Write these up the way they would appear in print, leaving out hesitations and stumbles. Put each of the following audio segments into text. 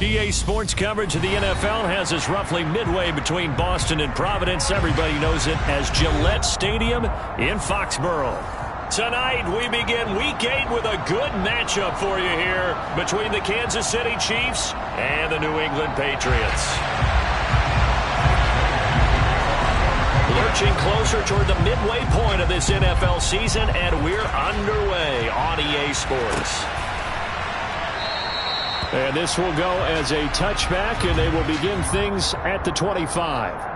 EA Sports coverage of the NFL has us roughly midway between Boston and Providence. Everybody knows it as Gillette Stadium in Foxborough. Tonight, we begin Week 8 with a good matchup for you here between the Kansas City Chiefs and the New England Patriots. Lurching closer toward the midway point of this NFL season, and we're underway on EA Sports. And this will go as a touchback, and they will begin things at the 25.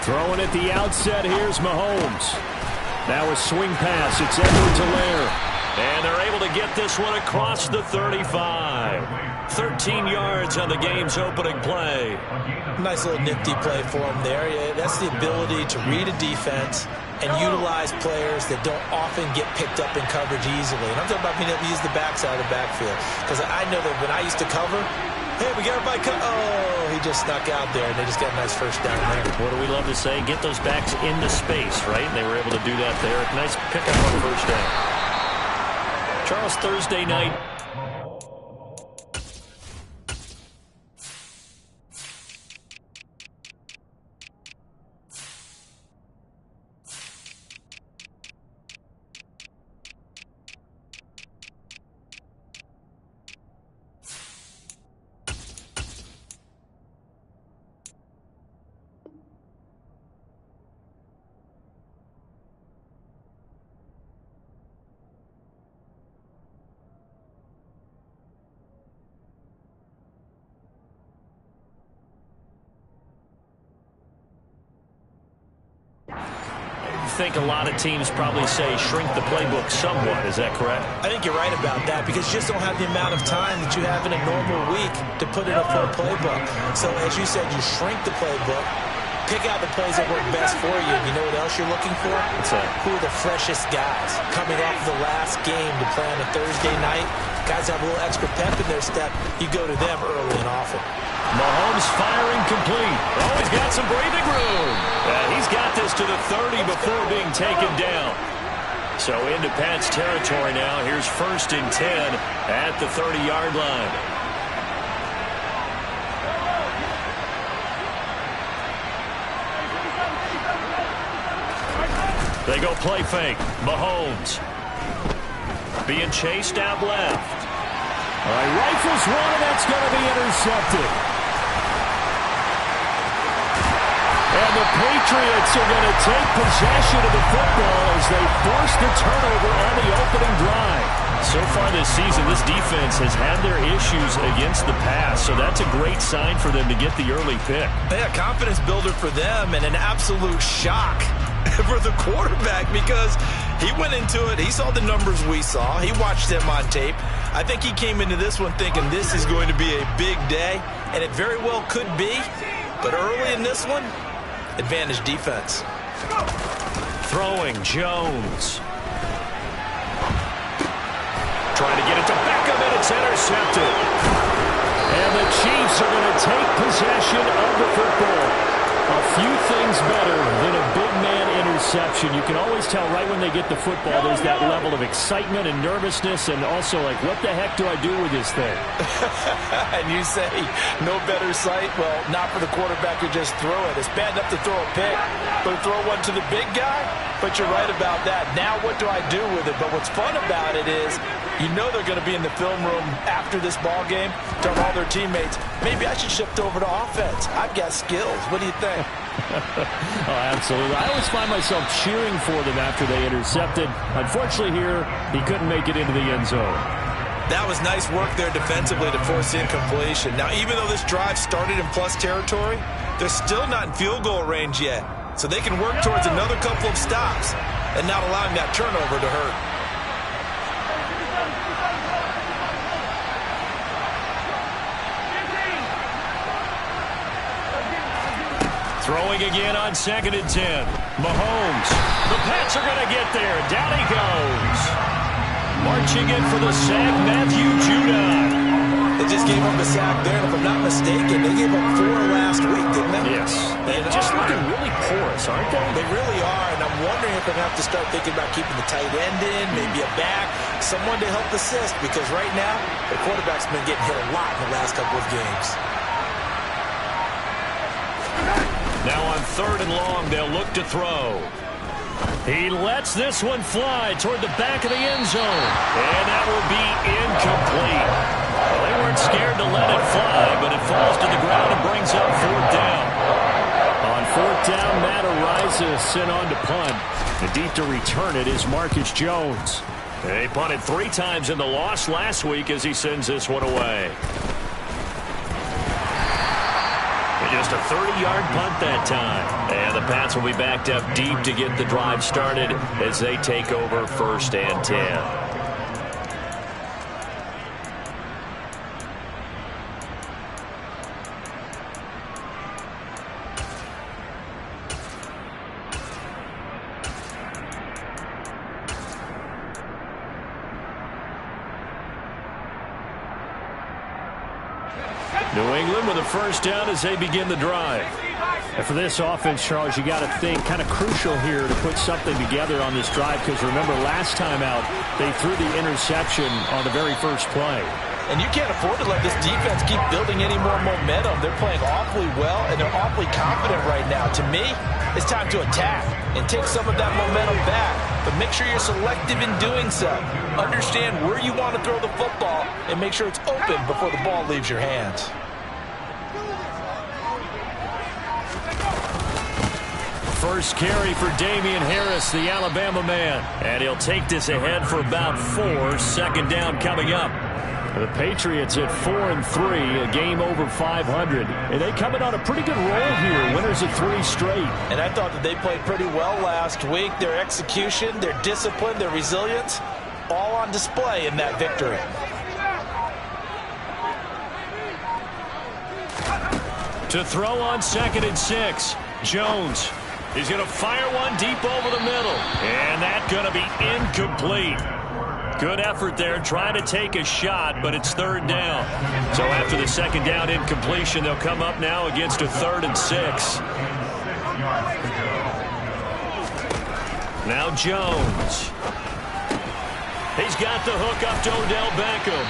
Throwing at the outset, here's Mahomes. Now a swing pass, it's Edwards-Helaire. And they're able to get this one across the 35. 13 yards on the game's opening play. Nice little nifty play for him there. Yeah, that's the ability to read a defense and utilize players that don't often get picked up in coverage easily. And I'm talking about being able to use the backside of the backfield. Because I know that when I used to cover, hey, we got everybody cut. Oh, he just snuck out there, and they just got a nice first down there. What do we love to say? Get those backs into space, right? And they were able to do that there. Nice pickup on first down. Charles, Thursday night. I think a lot of teams probably say shrink the playbook somewhat. Is that correct? I think you're right about that because you just don't have the amount of time that you have in a normal week to put in a full playbook. So as you said, you shrink the playbook, pick out the plays that work best for you. And you know what else you're looking for? What's that? Who are the freshest guys coming off the last game to play on a Thursday night? Guys have a little extra pep in their step. You go to them early and often. Mahomes firing complete. Oh, he's got some breathing room. He's got this to the 30 before being taken down. So into Pat's territory now. Here's 1st and 10 at the 30-yard line. They go play fake. Mahomes being chased out left. All right, rifles one, and that's going to be intercepted. And the Patriots are going to take possession of the football as they force the turnover on the opening drive. So far this season, this defense has had their issues against the pass, so that's a great sign for them to get the early pick. Yeah, confidence builder for them and an absolute shock for the quarterback because he went into it. He saw the numbers we saw. He watched them on tape. I think he came into this one thinking this is going to be a big day, and it very well could be. But early in this one, advantage defense. Throwing Jones. Trying to get it to Beckham, and it's intercepted. And the Chiefs are going to take possession of the football. A few things better than a big man interception. You can always tell right when they get the football, there's that level of excitement and nervousness and also like, what the heck do I do with this thing? And you say, no better sight? Well, not for the quarterback who just throw it. It's bad enough to throw a pick, but to throw one to the big guy? But you're right about that. Now what do I do with it? But what's fun about it is you know they're going to be in the film room after this ball game, tell all their teammates, maybe I should shift over to offense. I've got skills. What do you think? Oh, absolutely. I always find myself cheering for them after they intercepted. Unfortunately here, he couldn't make it into the end zone. That was nice work there defensively to force incompletion. Now, even though this drive started in plus territory, they're still not in field goal range yet. So they can work towards another couple of stops and not allowing that turnover to hurt. Throwing again on 2nd and 10. Mahomes. The Pats are going to get there. Down he goes. Marching in for the sack, Matthew Judon. They just gave up a sack there, and if I'm not mistaken, they gave up 4 last week, didn't they? Yes. They're just looking really porous, aren't they? They really are, and I'm wondering if they're going to have to start thinking about keeping the tight end in, maybe a back, someone to help assist, because right now, the quarterback's been getting hit a lot in the last couple of games. Now on 3rd and long, they'll look to throw. He lets this one fly toward the back of the end zone. And that will be incomplete. Well, they weren't scared to let it fly, but it falls to the ground and brings up 4th down. On 4th down, Matt Araiza is sent on to punt. And deep to return it is Marcus Jones. They punted 3 times in the loss last week as he sends this one away. Just a 30-yard punt that time. And the Pats will be backed up deep to get the drive started as they take over 1st and 10. New England with a 1st down as they begin the drive. And for this offense, Charles, you got to think kind of crucial here to put something together on this drive, because remember last time out they threw the interception on the very first play. And you can't afford to let this defense keep building any more momentum. They're playing awfully well, and they're awfully confident right now. To me, it's time to attack and take some of that momentum back. But make sure you're selective in doing so. Understand where you want to throw the football and make sure it's open before the ball leaves your hands. First carry for Damian Harris, the Alabama man. And he'll take this ahead for about 4. 2nd down coming up. The Patriots at 4-3, a game over 500. And they coming on a pretty good roll here, winners of 3 straight. And I thought that they played pretty well last week. Their execution, their discipline, their resilience, all on display in that victory. To throw on 2nd and 6, Jones. He's going to fire one deep over the middle. And that's going to be incomplete. Good effort there, trying to take a shot, but it's 3rd down. So after the 2nd down incompletion, they'll come up now against a 3rd and 6. Now Jones. He's got the hook up to Odell Beckham.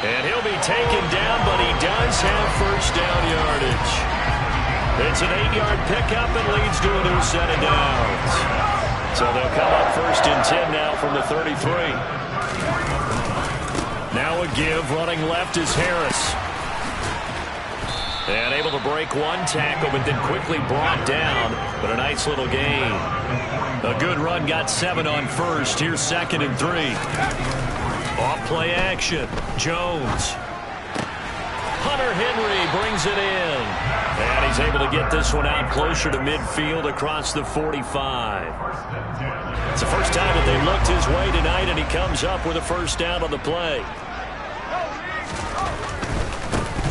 And he'll be taken down, but he does have 1st down yardage. It's an 8-yard pickup and leads to a new set of downs. So they'll come up 1st and 10 now from the 33. Now a give, running left is Harris. And able to break one tackle, but then quickly brought down. But a nice little gain. A good run, got 7 on 1st. Here's 2nd and 3. Off play action. Jones. Hunter Henry brings it in. And he's able to get this one out closer to midfield across the 45. It's the first time that they've looked his way tonight, and he comes up with a 1st down on the play.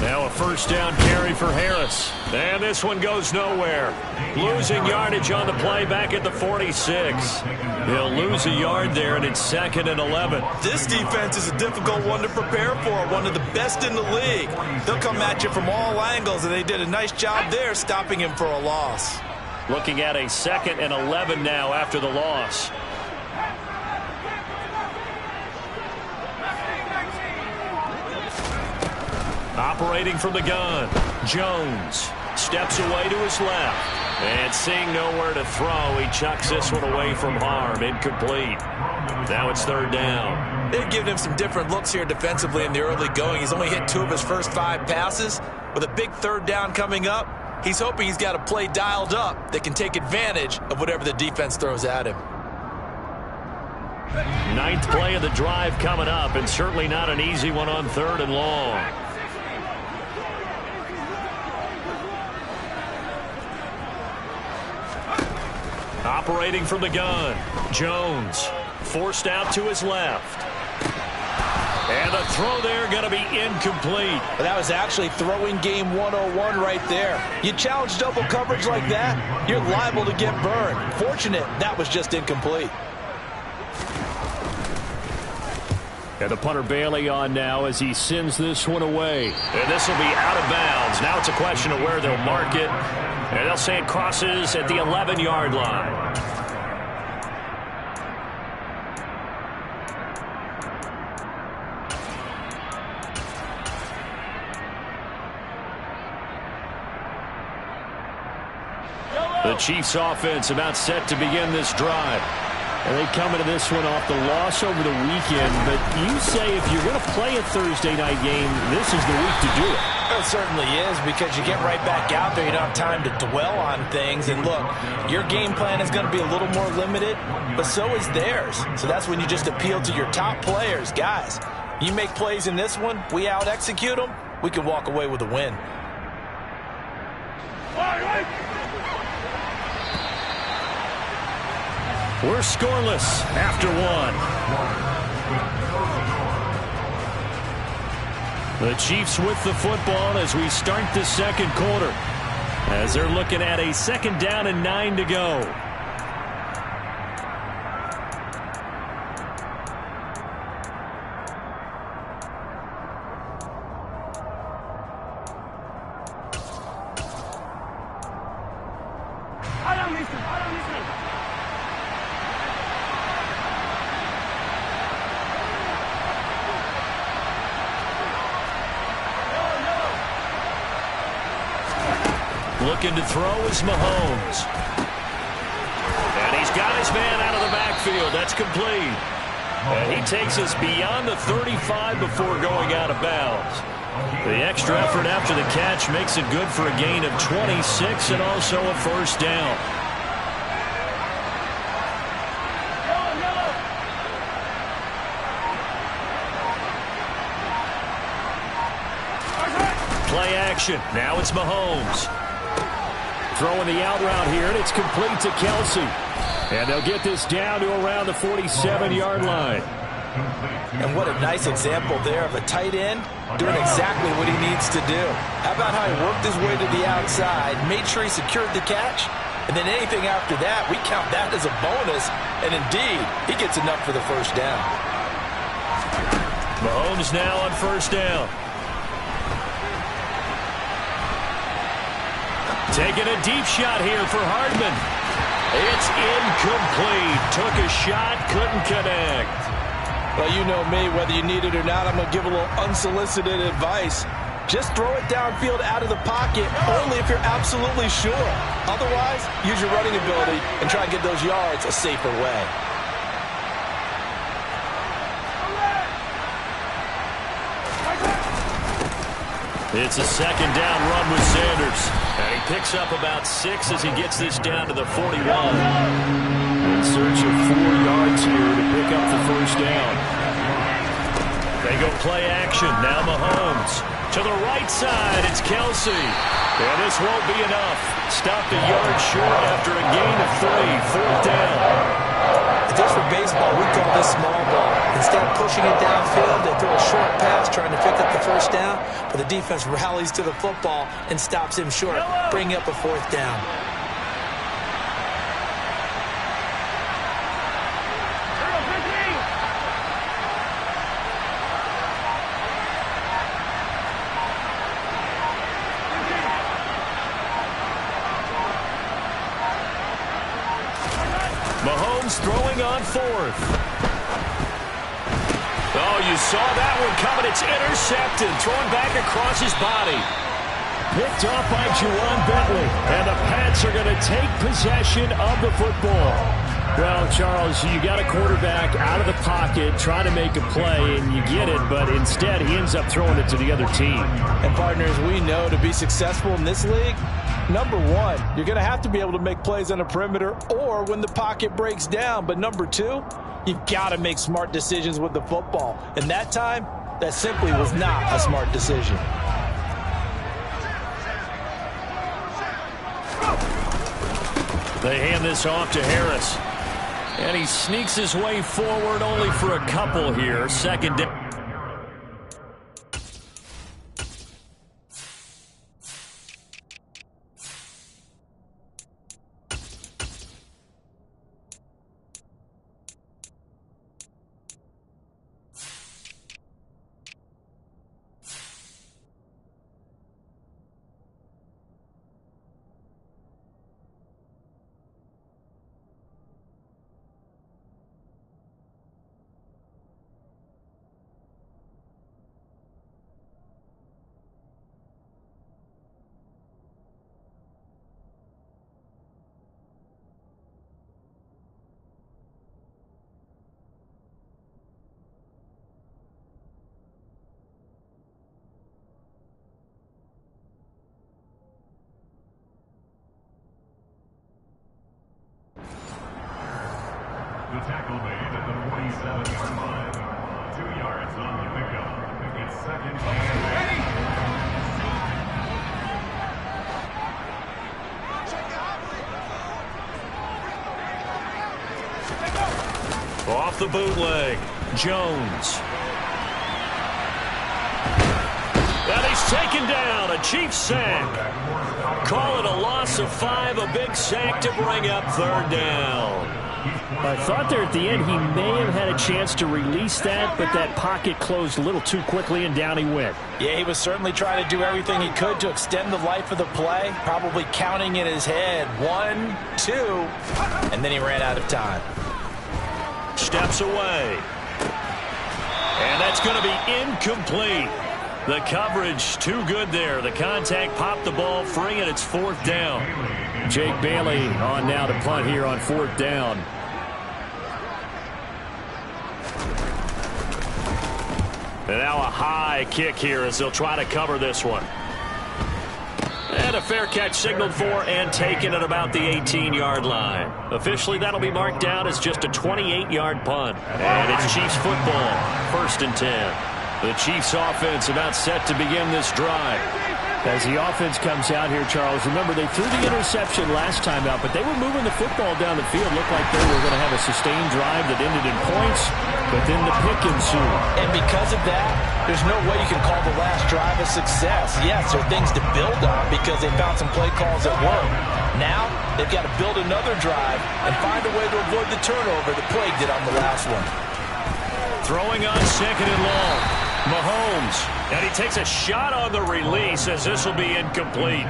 Now a 1st down carry for Harris. And this one goes nowhere. Losing yardage on the play back at the 46. He'll lose a yard there, and it's 2nd and 11. This defense is a difficult one to prepare for, one of the best in the league. They'll come at you from all angles, and they did a nice job there stopping him for a loss. Looking at a 2nd and 11 now after the loss. Operating from the gun, Jones steps away to his left. And seeing nowhere to throw, he chucks this one away from harm. Incomplete. Now it's 3rd down. They've given him some different looks here defensively in the early going. He's only hit 2 of his first 5 passes. With a big 3rd down coming up, he's hoping he's got a play dialed up that can take advantage of whatever the defense throws at him. 9th play of the drive coming up, and certainly not an easy one on 3rd and long. Operating from the gun, Jones forced out to his left. And the throw there going to be incomplete. But that was actually throwing game 101 right there. You challenge double coverage like that, you're liable to get burned. Fortunate that was just incomplete. And the punter Bailey on now as he sends this one away. And this will be out of bounds. Now it's a question of where they'll mark it. And they'll say it crosses at the 11-yard line. The Chiefs offense about set to begin this drive. And they come into this one off the loss over the weekend. But you say if you're going to play a Thursday night game, this is the week to do it. It certainly is, because you get right back out there. You don't have time to dwell on things. And look, your game plan is going to be a little more limited, but so is theirs. So that's when you just appeal to your top players. Guys, you make plays in this one, we out-execute them, we can walk away with a win. We're scoreless after one. The Chiefs with the football as we start the second quarter, as they're looking at a 2nd down and 9 to go. Looking to throw is Mahomes. And he's got his man out of the backfield. That's complete. And he takes us beyond the 35 before going out of bounds. The extra effort after the catch makes it good for a gain of 26 and also a 1st down. Play action. Now it's Mahomes. Throwing the out route here, and it's complete to Kelsey. And they'll get this down to around the 47-yard line. And what a nice example there of a tight end doing exactly what he needs to do. How about how he worked his way to the outside, made sure he secured the catch, and then anything after that, we count that as a bonus. And indeed, he gets enough for the 1st down. Mahomes now on 1st down. Taking a deep shot here for Hardman. It's incomplete. Took a shot, couldn't connect. Well, you know me, whether you need it or not, I'm going to give a little unsolicited advice. Just throw it downfield out of the pocket, only if you're absolutely sure. Otherwise, use your running ability and try to get those yards a safer way. It's a 2nd down run with Sanders. And he picks up about 6 as he gets this down to the 41. In search of 4 yards here to pick up the 1st down. They go play action. Now Mahomes. To the right side, it's Kelsey. And this won't be enough. Stopped a yard short after a gain of 3. 4th down. Just for baseball, we call this small ball. Instead of pushing it downfield, they throw a short pass trying to pick up the 1st down, but the defense rallies to the football and stops him short, bringing up a 4th down. Mahomes throwing on 4th. Oh, you saw that one coming. It's intercepted. Thrown back across his body. Picked off by Juwan Bentley. And the Pats are going to take possession of the football. Well, Charles, you got a quarterback out of the pocket trying to make a play, and you get it, but instead he ends up throwing it to the other team. And partners, we know to be successful in this league, number one, you're going to have to be able to make plays on the perimeter or when the pocket breaks down. But number two, you've got to make smart decisions with the football. And that time, that simply was not a smart decision. They hand this off to Harris. And he sneaks his way forward only for a couple here. 2nd down. tackle made at the 47-yard line. 2 yards on the pickup. It's second and 8. Off the bootleg, Jones. And he's taken down, a Chiefs sack. Call it a loss of 5, a big sack to bring up third down. I thought there at the end he may have had a chance to release that, but that pocket closed a little too quickly, and down he went. Yeah, he was certainly trying to do everything he could to extend the life of the play, probably counting in his head 1, 2, and then he ran out of time. Steps away. And that's going to be incomplete. The coverage too good there. The contact popped the ball free, and it's fourth down. Jake Bailey on now to punt here on fourth down. And now a high kick here as they'll try to cover this one. And a fair catch signaled for and taken at about the 18-yard line. Officially, that'll be marked down as just a 28-yard punt. And it's Chiefs football, 1st and 10. The Chiefs offense about set to begin this drive. As the offense comes out here, Charles, remember they threw the interception last time out, but they were moving the football down the field. Looked like they were going to have a sustained drive that ended in points, but then the pick ensued. And because of that, there's no way you can call the last drive a success. Yes, there are things to build on because they found some play calls that work. Now, they've got to build another drive and find a way to avoid the turnover that plagued it on the last one. Throwing on 2nd and long. Mahomes, and he takes a shot on the release as this will be incomplete.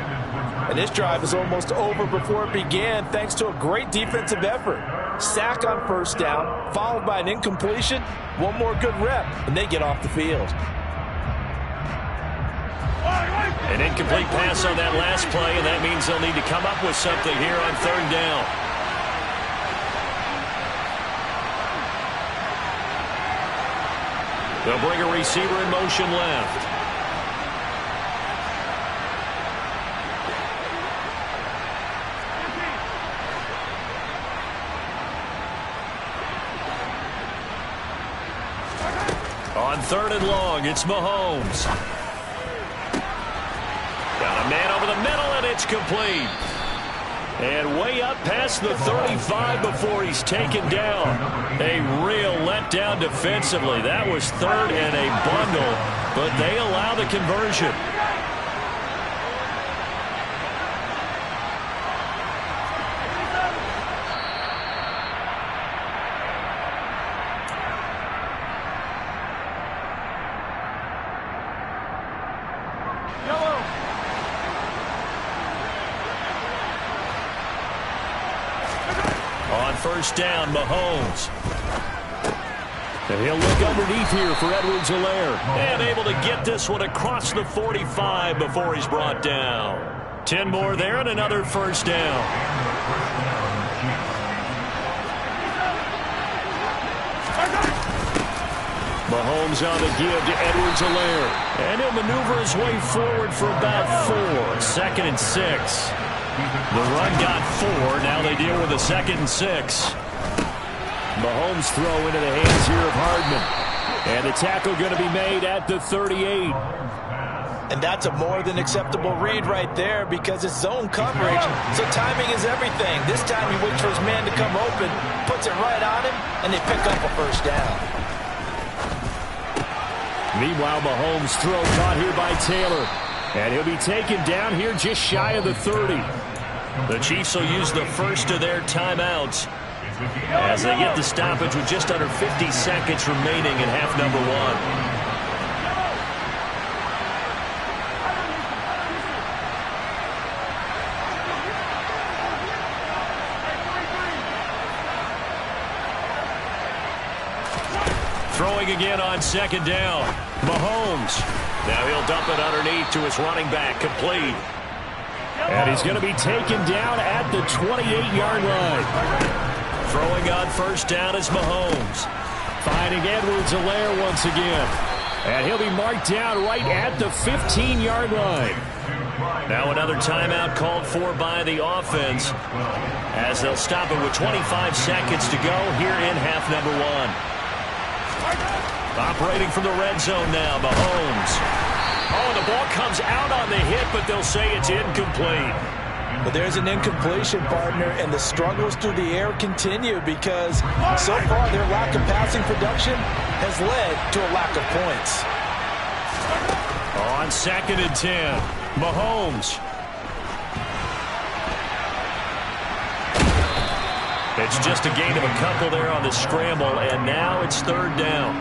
And this drive is almost over before it began thanks to a great defensive effort. Sack on first down, followed by an incompletion, one more good rep, and they get off the field. An incomplete pass on that last play, and that means they'll need to come up with something here on third down. They'll bring a receiver in motion left. On 3rd and long, it's Mahomes. Got a man over the middle, and it's complete. And way up past the 35 before he's taken down. A real letdown defensively. That was 3rd and a bundle, but they allow the conversion. On first down, Mahomes. And he'll look underneath here for Edwards-Helaire. And able to get this one across the 45 before he's brought down. 10 more there and another first down. Mahomes on the give to Edwards-Helaire. And he'll maneuver his way forward for about 4. 2nd and 6. The run got 4. Now they deal with a 2nd and 6. Mahomes throw into the hands here of Hardman. And the tackle going to be made at the 38. And that's a more than acceptable read right there because it's zone coverage, so timing is everything. This time he waits for his man to come open, puts it right on him, and they pick up a first down. Meanwhile, Mahomes' throw caught here by Taylor. And he'll be taken down here just shy of the 30. The Chiefs will use the first of their timeouts as they get the stoppage with just under 50 seconds remaining in half number 1. Throwing again on 2nd down. Mahomes. Now he'll dump it underneath to his running back, complete. And he's going to be taken down at the 28-yard line. Throwing on first down is Mahomes. Finding Edwards-Helaire once again. And he'll be marked down right at the 15-yard line. Now another timeout called for by the offense as they'll stop it with 25 seconds to go here in half number one. Operating from the red zone now, Mahomes. Oh, the ball comes out on the hit, but they'll say it's incomplete. But there's an incompletion, partner, and the struggles through the air continue because so far their lack of passing production has led to a lack of points. On 2nd and 10, Mahomes. It's just a gain of a couple there on the scramble, and now it's 3rd down.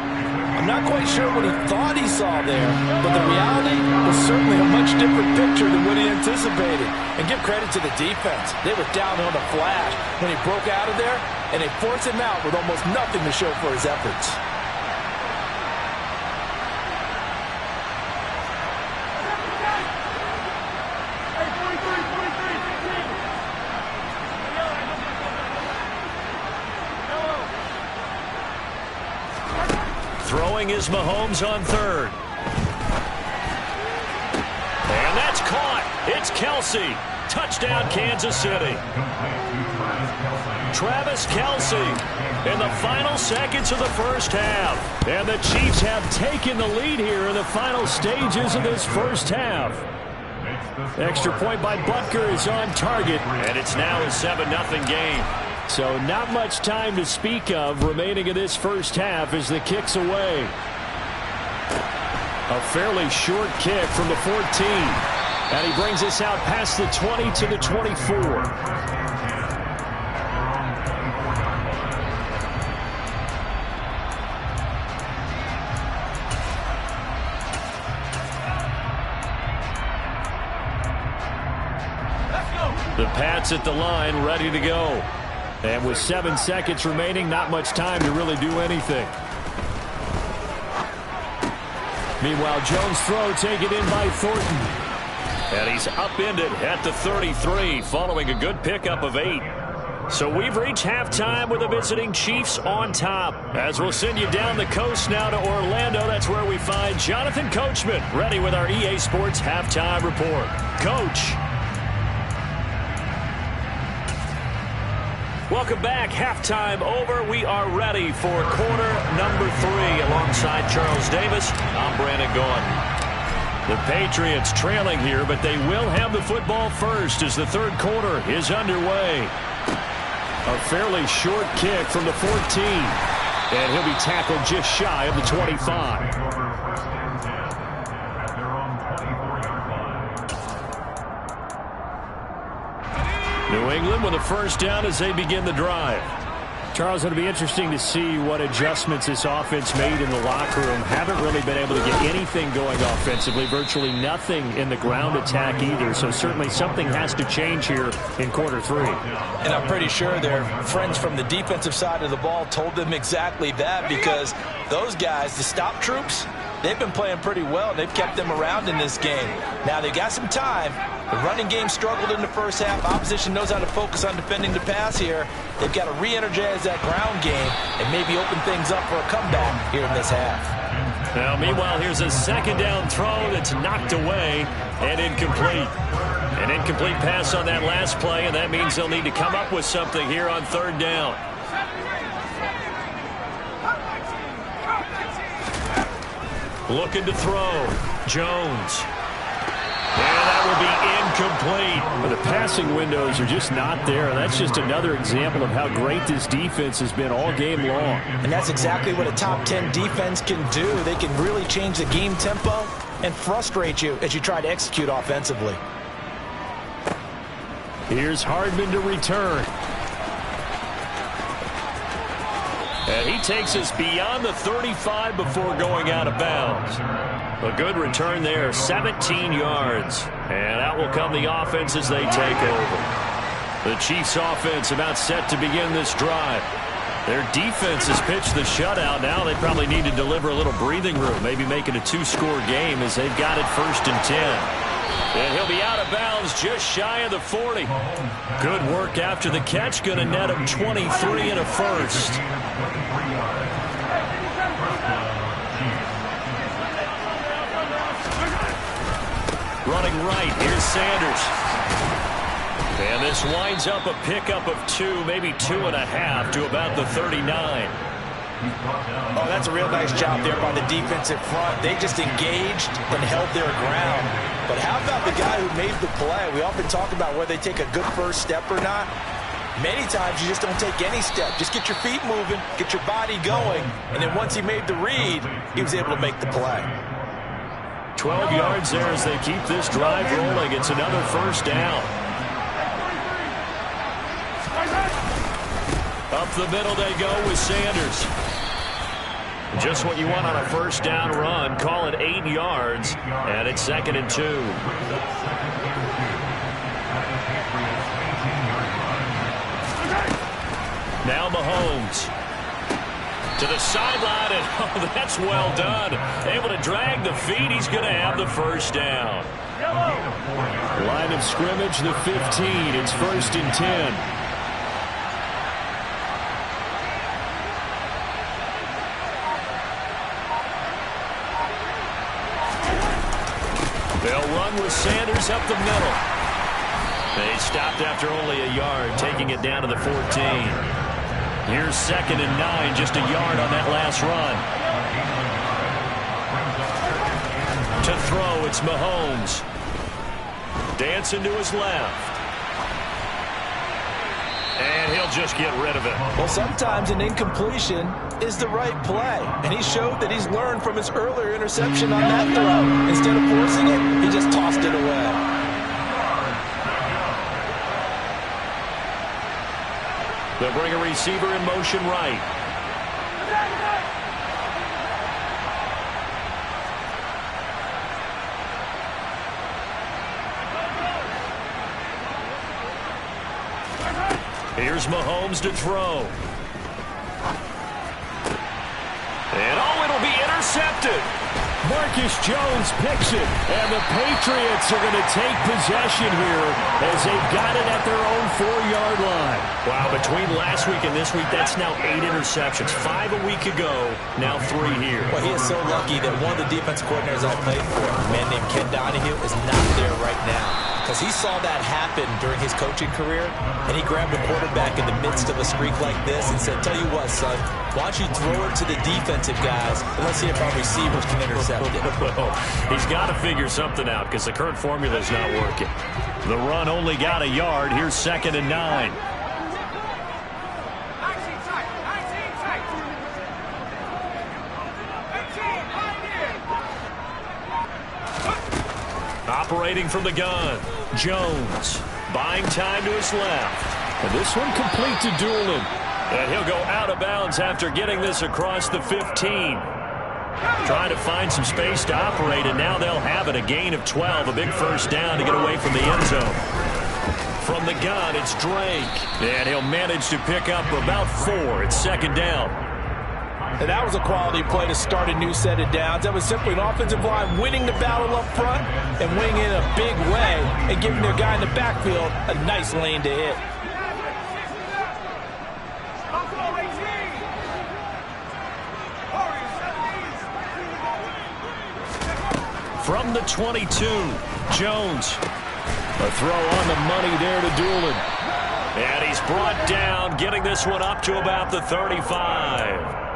I'm not quite sure what he thought he saw there, but the reality was certainly a much different picture than what he anticipated. And give credit to the defense. They were down on the flash when he broke out of there, and they forced him out with almost nothing to show for his efforts. Throwing is Mahomes on 3rd. And that's caught. It's Kelsey. Touchdown, Kansas City. Travis Kelsey in the final seconds of the first half. And the Chiefs have taken the lead here in the final stages of this first half. Extra point by Butker is on target. And it's now a 7-0 game. So not much time to speak of remaining in this first half as the kick's away. A fairly short kick from the 14. And he brings us out past the 20 to the 24. The Pats at the line, ready to go. And with 7 seconds remaining, not much time to really do anything. Meanwhile, Jones' throw taken in by Thornton. And he's upended at the 33 following a good pickup of 8. So we've reached halftime with the visiting Chiefs on top. As we'll send you down the coast now to Orlando, that's where we find Jonathan Coachman ready with our EA Sports Halftime Report. Coach. Welcome back. Halftime over. We are ready for quarter number 3 alongside Charles Davis. I'm Brandon Gaughan. The Patriots trailing here, but they will have the football first as the 3rd quarter is underway. A fairly short kick from the 14. And he'll be tackled just shy of the 25. New England with a first down as they begin the drive. Charles, it'll be interesting to see what adjustments this offense made in the locker room. Haven't really been able to get anything going offensively. Virtually nothing in the ground attack either. So certainly something has to change here in quarter 3. And I'm pretty sure their friends from the defensive side of the ball told them exactly that, because those guys, the stop troops, they've been playing pretty well. They've kept them around in this game. Now they got some time. The running game struggled in the first half. Opposition knows how to focus on defending the pass here. They've got to re-energize that ground game and maybe open things up for a comeback here in this half. Now, meanwhile, here's a 2nd down throw that's knocked away and incomplete. An incomplete pass on that last play, and that means they'll need to come up with something here on 3rd down. Looking to throw. Jones. And that will be incomplete. But the passing windows are just not there. That's just another example of how great this defense has been all game long. And that's exactly what a top 10 defense can do. They can really change the game tempo and frustrate you as you try to execute offensively. Here's Hardman to return. And he takes us beyond the 35 before going out of bounds. A good return there, 17 yards. And out will come the offense as they take over. The Chiefs offense about set to begin this drive. Their defense has pitched the shutout. Now they probably need to deliver a little breathing room, maybe make it a 2-score game as they've got it 1st and 10. And he'll be out of bounds just shy of the 40. Good work after the catch. Going to net him 23 and a first. Running right, here's Sanders. And this winds up a pickup of 2, maybe 2.5 to about the 39. Oh, that's a real nice job there by the defensive front. They just engaged and held their ground. But how about the guy who made the play? We often talk about whether they take a good first step or not. Many times you just don't take any step. Just get your feet moving, get your body going, and then once he made the read, he was able to make the play. 12 yards there as they keep this drive rolling. It's another first down. Up the middle they go with Sanders. Just what you want on a first down run. Call it 8 yards, and it's 2nd and 2. Now Mahomes to the sideline, and oh, that's well done. Able to drag the feet. He's going to have the first down. Line of scrimmage, the 15. It's 1st and 10. They'll run with Sanders up the middle. They stopped after only a yard, taking it down to the 14. Here's 2nd and 9, just a yard on that last run. To throw, it's Mahomes. Dancing to his left. And he'll just get rid of it. Well, sometimes an incompletion is the right play. And he showed that he's learned from his earlier interception on that throw. Instead of forcing it, he just tossed it away. They'll bring a receiver in motion right. Here's Mahomes to throw. And oh, it'll be intercepted. Marcus Jones picks it, and the Patriots are going to take possession here as they've got it at their own 4-yard line. Wow, between last week and this week, that's now 8 interceptions. 5 a week ago, now 3 here. Well, he is so lucky that one of the defense coordinators I played for, a man named Ken Donahue, is not there right now. Because he saw that happen during his coaching career, and he grabbed a quarterback in the midst of a streak like this and said, tell you what, son, why don't you throw it to the defensive guys, and let's see if our receivers can intercept it. He's got to figure something out because the current formula is not working. The run only got a yard. Here's 2nd and 9. Operating from the gun, Jones buying time to his left. And this one complete to Doolin. And he'll go out of bounds after getting this across the 15. Trying to find some space to operate, and now they'll have it. A gain of 12, a big first down to get away from the end zone. From the gun, it's Drake. And he'll manage to pick up about 4. It's 2nd down. And that was a quality play to start a new set of downs. That was simply an offensive line winning the battle up front and winning in a big way and giving their guy in the backfield a nice lane to hit. From the 22, Jones. A throw on the money there to Doolin. And he's brought down, getting this one up to about the 35.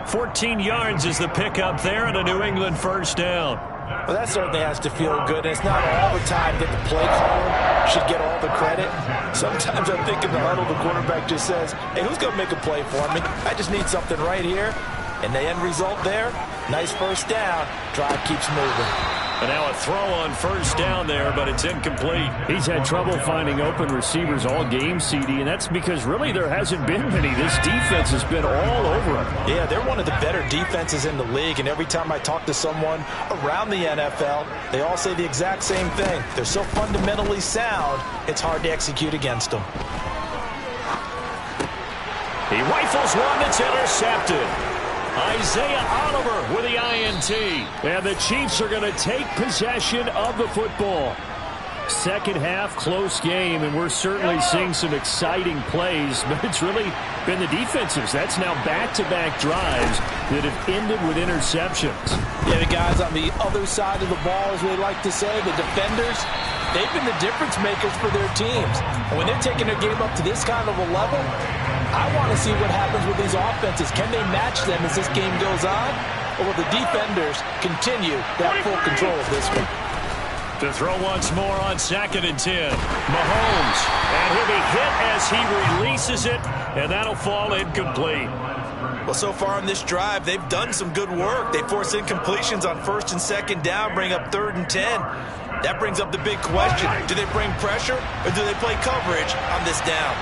14 yards is the pickup there, and a New England first down. Well, that certainly has to feel good. And it's not all the time that the play caller should get all the credit. Sometimes I think in the huddle, the quarterback just says, hey, who's going to make a play for me? I just need something right here. And the end result there, nice first down. Drive keeps moving. And now a throw on first down there, but it's incomplete. He's had trouble finding open receivers all game, CD, and that's because really there hasn't been many. This defense has been all over him. Yeah, they're one of the better defenses in the league, and every time I talk to someone around the NFL, they all say the exact same thing. They're so fundamentally sound, it's hard to execute against them. He rifles one that's intercepted. Isaiah Oliver with the INT. And the Chiefs are going to take possession of the football. Second half, close game, and we're certainly seeing some exciting plays, but it's really been the defenses. That's now back-to-back drives that have ended with interceptions. Yeah, the guys on the other side of the ball, as we like to say, the defenders, they've been the difference makers for their teams. And when they're taking their game up to this kind of a level, I want to see what happens with these offenses. Can they match them as this game goes on? Or will the defenders continue to have full control of this one? To throw once more on 2nd and 10. Mahomes. And he'll be hit as he releases it, and that'll fall incomplete. Well, so far on this drive, they've done some good work. They force incompletions on 1st and 2nd down, bring up 3rd and 10. That brings up the big question. Do they bring pressure, or do they play coverage on this down?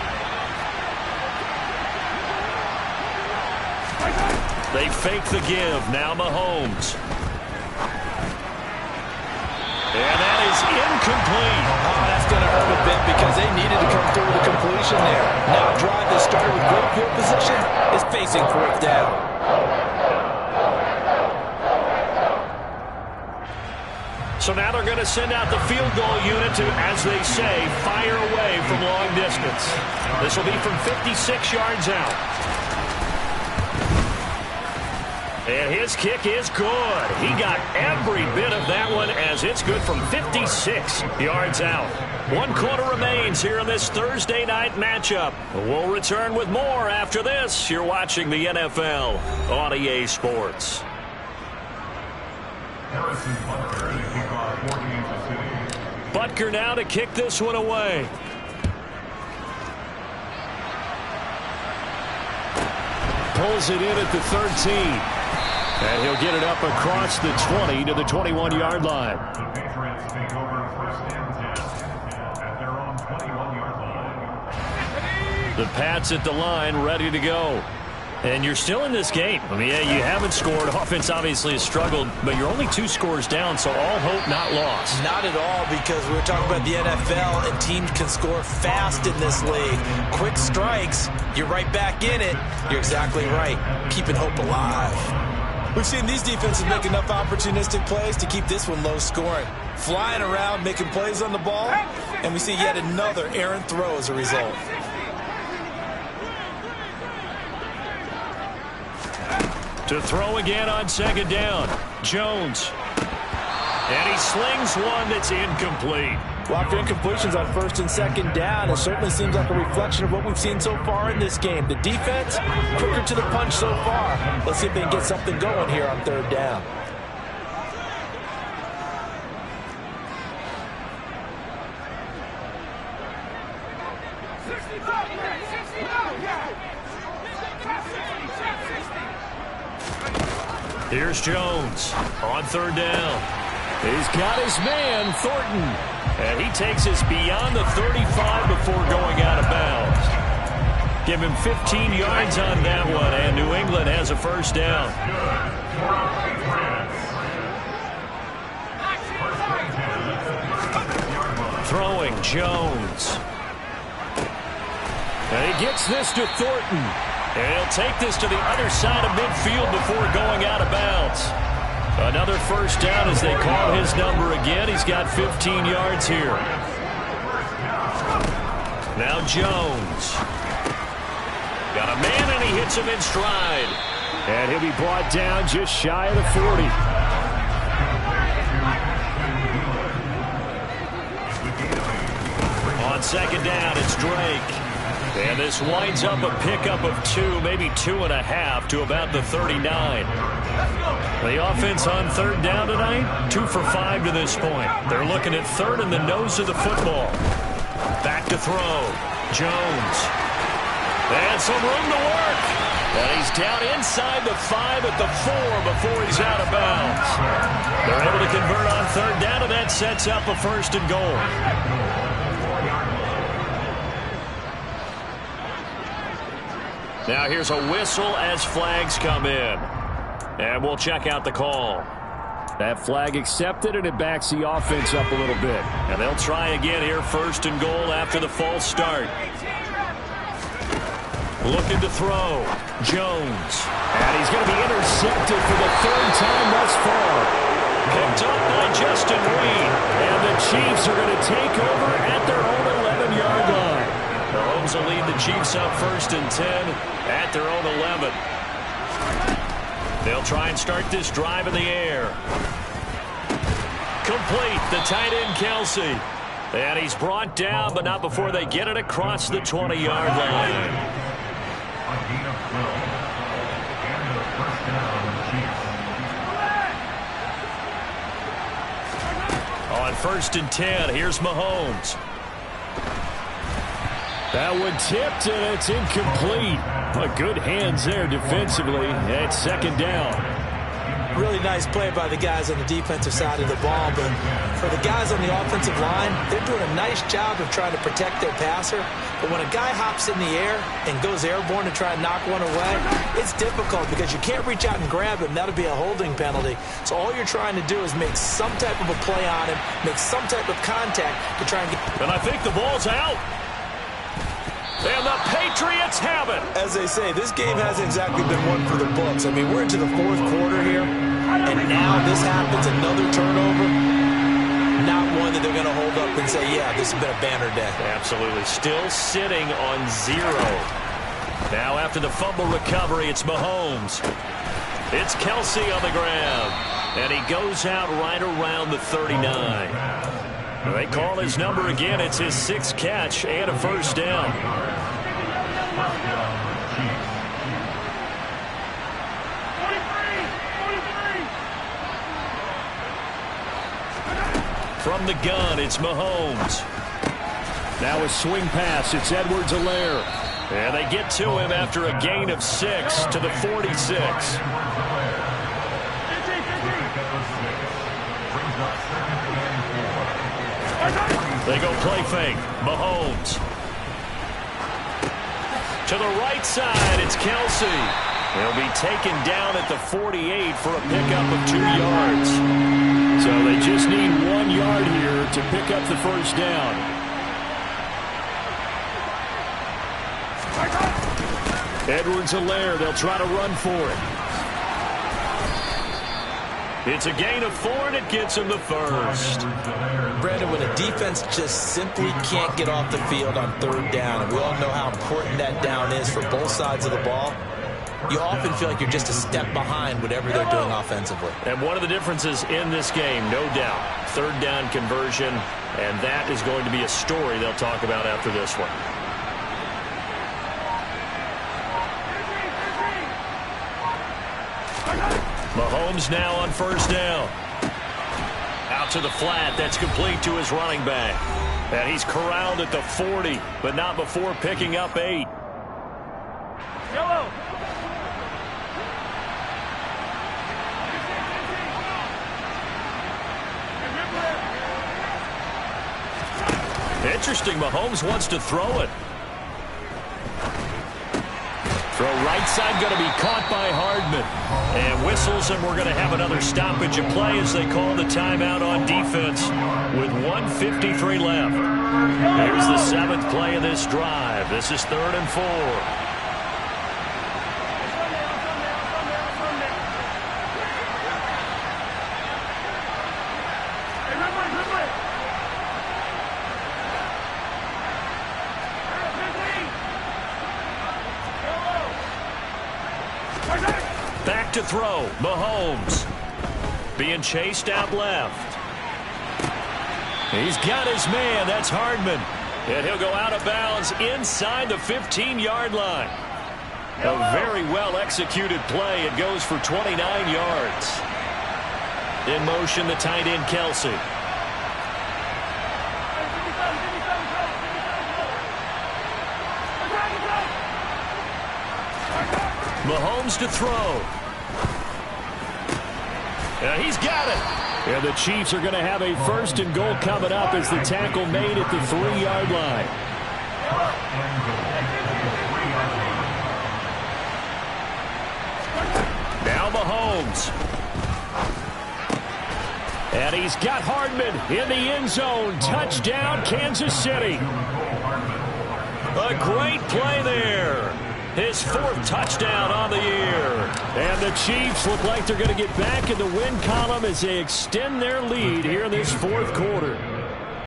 They fake the give. Now Mahomes. And that is incomplete. Oh, that's going to hurt a bit because they needed to come through with a completion there. Now a drive that started with great field position is facing 4th down. So now they're going to send out the field goal unit to, as they say, fire away from long distance. This will be from 56 yards out. And his kick is good. He got every bit of that one as it's good from 56 yards out. 1 quarter remains here in this Thursday night matchup. We'll return with more after this. You're watching the NFL on EA Sports. Butker now to kick this one away. Pulls it in at the 13. And he'll get it up across the 20 to the 21-yard line. The Patriots take over 1st and 10 at their own 21-yard line. The Pats at the line, ready to go. And you're still in this game. I mean, yeah, you haven't scored. Offense obviously has struggled, but you're only 2 scores down, so all hope not lost. Not at all, because we were talking about the NFL, and teams can score fast in this league. Quick strikes, you're right back in it. You're exactly right. Keeping hope alive. We've seen these defenses make enough opportunistic plays to keep this one low scoring. Flying around, making plays on the ball, and we see yet another errant throw as a result. To throw again on 2nd down. Jones. And he slings one that's incomplete. Well, after incompletions on 1st and 2nd down, it certainly seems like a reflection of what we've seen so far in this game. The defense, quicker to the punch so far. Let's see if they can get something going here on 3rd down. Here's Jones on 3rd down. He's got his man, Thornton. And he takes us beyond the 35 before going out of bounds. Give him 15 yards on that one, and New England has a 1st down. Throwing Jones. And he gets this to Thornton. And he'll take this to the other side of midfield before going out of bounds. Another 1st down as they call his number again. He's got 15 yards here. Now Jones. Got a man, and he hits him in stride. And he'll be brought down just shy of the 40. On 2nd down, it's Drake. And this winds up a pickup of 2, maybe 2.5 to about the 39. The offense on 3rd down tonight, 2 for 5 to this point. They're looking at 3rd and the nose of the football. Back to throw. Jones. And some room to work. And he's down inside the 5 at the 4 before he's out of bounds. They're able to convert on 3rd down, and that sets up a 1st and goal. Now here's a whistle as flags come in. And we'll check out the call. That flag accepted, and it backs the offense up a little bit. And they'll try again here, 1st and goal after the false start. Looking to throw. Jones. And he's going to be intercepted for the 3rd time thus far. Picked up by Justin Reed. And the Chiefs are going to take over at their own 11-yard line. Mahomes will lead the Chiefs up 1st and 10 at their own 11. They'll try and start this drive in the air. Complete, the tight end Kelsey. And he's brought down, but not before they get it across the 20-yard line. A gain of 12. And the first down, Chiefs. On 1st and 10, here's Mahomes. That one tipped, and it's incomplete. But good hands there defensively at 2nd down. Really nice play by the guys on the defensive side of the ball, but for the guys on the offensive line, they're doing a nice job of trying to protect their passer. But when a guy hops in the air and goes airborne to try and knock one away, it's difficult because you can't reach out and grab him. That'll be a holding penalty. So all you're trying to do is make some type of a play on him, make some type of contact to try and get... And I think the ball's out. And the Patriots have it. As they say, this game hasn't exactly been one for the books. I mean, we're into the 4th quarter here, and now this happens, another turnover. Not one that they're going to hold up and say, yeah, this has been a banner day. Absolutely. Still sitting on 0. Now after the fumble recovery, it's Mahomes. It's Kelsey on the ground. And he goes out right around the 39. They call his number again. It's his 6th catch and a 1st down. From the gun, it's Mahomes. Now a swing pass. It's Edwards-Helaire. And they get to him after a gain of 6 to the 46. They go play fake. Mahomes. To the right side, it's Kelsey. He'll be taken down at the 48 for a pickup of 2 yards. So they just need 1 yard here to pick up the 1st down. Edwards-Helaire, they'll try to run for it. It's a gain of 4, and it gets him the 1st. Brandon, when a defense just simply can't get off the field on 3rd down, and we all know how important that down is for both sides of the ball, you often feel like you're just a step behind whatever they're doing offensively. And one of the differences in this game, no doubt, 3rd down conversion, and that is going to be a story they'll talk about after this one. Mahomes now on 1st down. Out to the flat. That's complete to his running back. And he's corralled at the 40, but not before picking up 8. Yellow. Interesting. Mahomes wants to throw it. Throw right side going to be caught by Hardman. And whistles, and we're going to have another stoppage of play as they call the timeout on defense with 1:53 left. Here's the 7th play of this drive. This is 3rd and 4. Back to throw. Mahomes being chased out left. He's got his man. That's Hardman. And he'll go out of bounds inside the 15-yard line. A very well-executed play. It goes for 29 yards. In motion, the tight end, Kelsey. Mahomes to throw. And he's got it. And the Chiefs are going to have a 1st and goal coming up as the tackle made at the 3-yard line. Now Mahomes. And he's got Hardman in the end zone. Touchdown, Kansas City. A great play there. His 4th touchdown on the year. And the Chiefs look like they're going to get back in the win column as they extend their lead here in this 4th quarter.